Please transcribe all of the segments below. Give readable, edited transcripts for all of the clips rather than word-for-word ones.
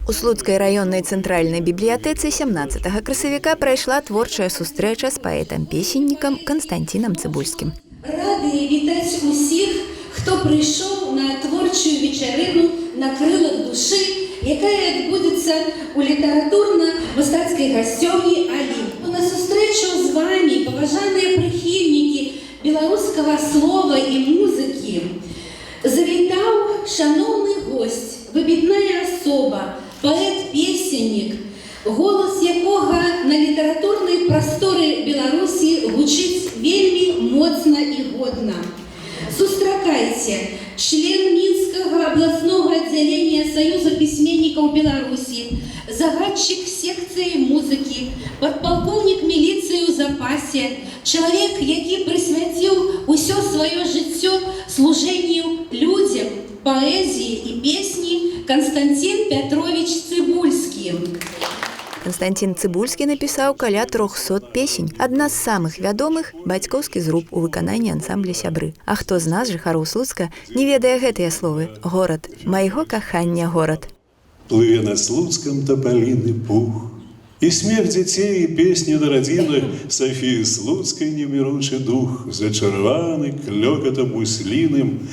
У Слуцкай раённай цэнтральнай бібліятэцы 17 красавіка прайшла творчая сустрэча з паэтам-песеннікам Канстанцінам Цыбульскім. Рады вітаць усіх, хто прыйшоў на творчую вечарыну на крылах душы, якая адбудзецца ў літаратурна-мастацкай гасцёвні «Алімп». На сустрэчу з вамі, паважаныя прыхільнікі беларускага слова і музыкі, завітаў шаноўны госць, выбітная асоба, паэт-песеннік, голас якога на літаратурнай прасторы Беларусі гучыць вельмі моцна і годна. Сустракайце, член Мінскага абласнога аддзялення Саюза пісьменнікаў Беларусі, загадчык секцыі музыкі, падпалкоўнік міліцыі ў запасе, чалавек, які прысвяціў усё сваё жыццё служэнню людзям, паэзіі і песні Канстанцін Пятрович Цыбульскі. Канстанцін Цыбульскі напісаў каля 300 песень. Адна з самых вядомых – «Бацькоўскі зруб» у выкананні ансамбля «Сябры». А хто з нас, жыхароў Слуцка, не ведае гэтыя словы? Горад. Майго кахання горад. Плыве над Слуцком тополиный пух, и смех детей, и песни на родинах Софии Слуцкой немиручий дух, зачарваны клёкотом гуслиным,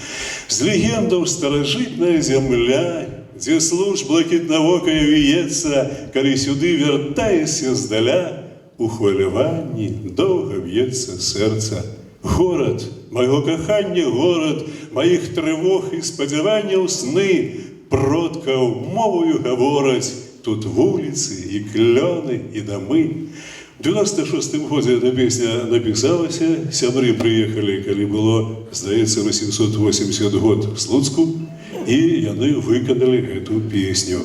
з легендаў старожитная земля, где служ блакитновокая виецца, калі сюды вертаешься здаля, у хваляванні доўга б'ецца сэрца. Горад, майго кахання горад, маіх трывог і спадзяванняў сны, продкаў мовою гавораць, тут вуліцы і клёны і дамы. В 96-м годзе эта песня напісалася, сябры прыехалі, калі было, здаецца, 880 год в Слуцку, і яны выканалі эту песню.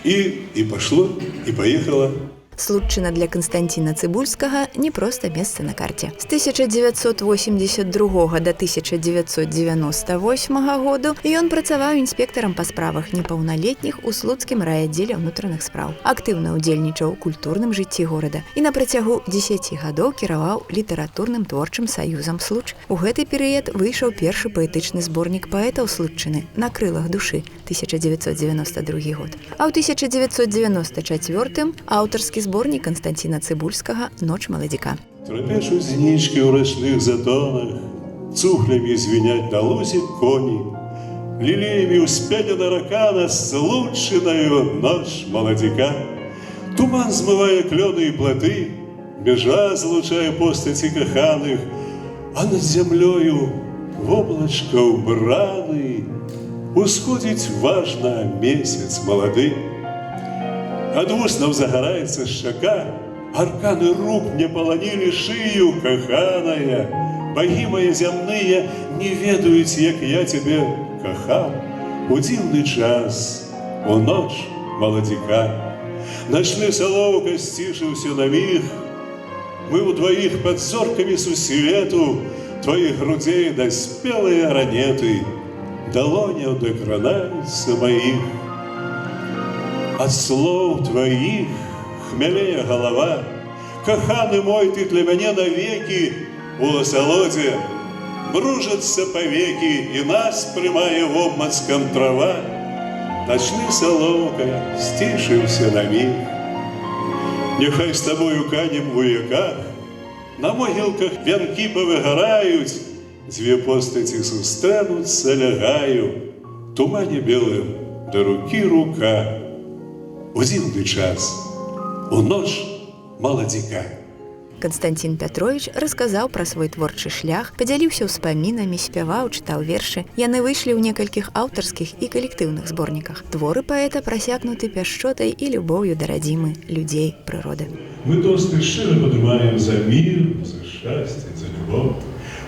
І пашло, і паехала. Слуцчына для Канстанціна Цыбульскага не проста месца на карце. З 1982 до 1998 году ён працаваў інспектарам па справах непаўналетніх у Слуцкім райаддзеле ўнутраных спраў. Актыўна ўдзельнічаў у культурным жыцці горада і на працягу 10 гадоў кіраваў літаратурным творчым саюзам Случ. У гэты перыяд выйшаў першы паэтычны зборнік паэтаў Слуцчыны «На крылах душы» 1992 год. А ў 1994 аўтарскі зборнік Канстанціна Цыбульскага «Ноч маладзіка». Трапечуць знічкі ў рачных затонах, цухлямі звіняць на лузе коні, лілеямі ўспядзена рака над Слуцчынаю «Ноч маладзіка». Туман змывае клёны і платы, бяжа злучае постаці каханых, а над зямлёю воблачка ўбраны усходзіць важна месяц малады. Ад вуснаў загараецца шчака, арканы рук не паланілі шыю, каханая. Багі мае зямныя не ведаюць, як я цябе кахаў. У дзіўны час, у ноч маладзіка. Начны салоўка сцішыўся на міг. Мы ўдваіх пад зоркамі сусвету, тваіх грудзей даспелыя ранеты, далоняў дакранаюцца маіх. От слов твоих хмелее голова, каханы мой, ты для меня навеки, у асалодзе мружатся повеки, и нас прямая обмацком трава. Ночны соловка стишился на миг. Нехай с тобою канем у веках, на могилках вянки повыгорают, две постати сустранутся, лягаю, в тумане белым до руки рука. У дзіўны час, у ноч маладзіка. Канстанцін Пятрович расказаў пра свой творчы шлях, падзяліўся ўспамінамі, спяваў, чытаў вершы. Яны выйшлі ў некалькіх аўтарскіх і калектыўных зборніках. Творы паэта прасякнуты пяшчотай і любоўю да радзімы, людзей, прыроды. Мы тосты шчыра падымаем за мір, за шчасце, за любоў.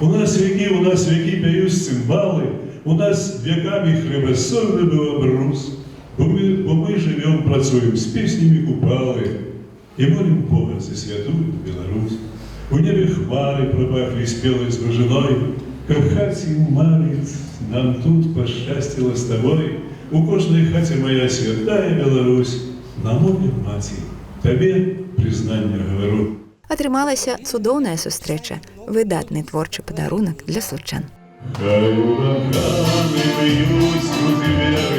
У нас векі пяюць цымбалы, у нас векамі хлебасольны быў абрус. Бо мы живем, працуем с песнями купалы и молим Бога за святую Беларусь. У небе хмары пропахли спелой свежиной, кахаць им марит, нам тут пошчастило с тобой. У кожной хате моя святая Беларусь, на мове маці, табе признання говорю. Атрымалася цудоўная сустрэча, выдатны творчы падарунак для случан. Хай ураганы б'юць груды вверх,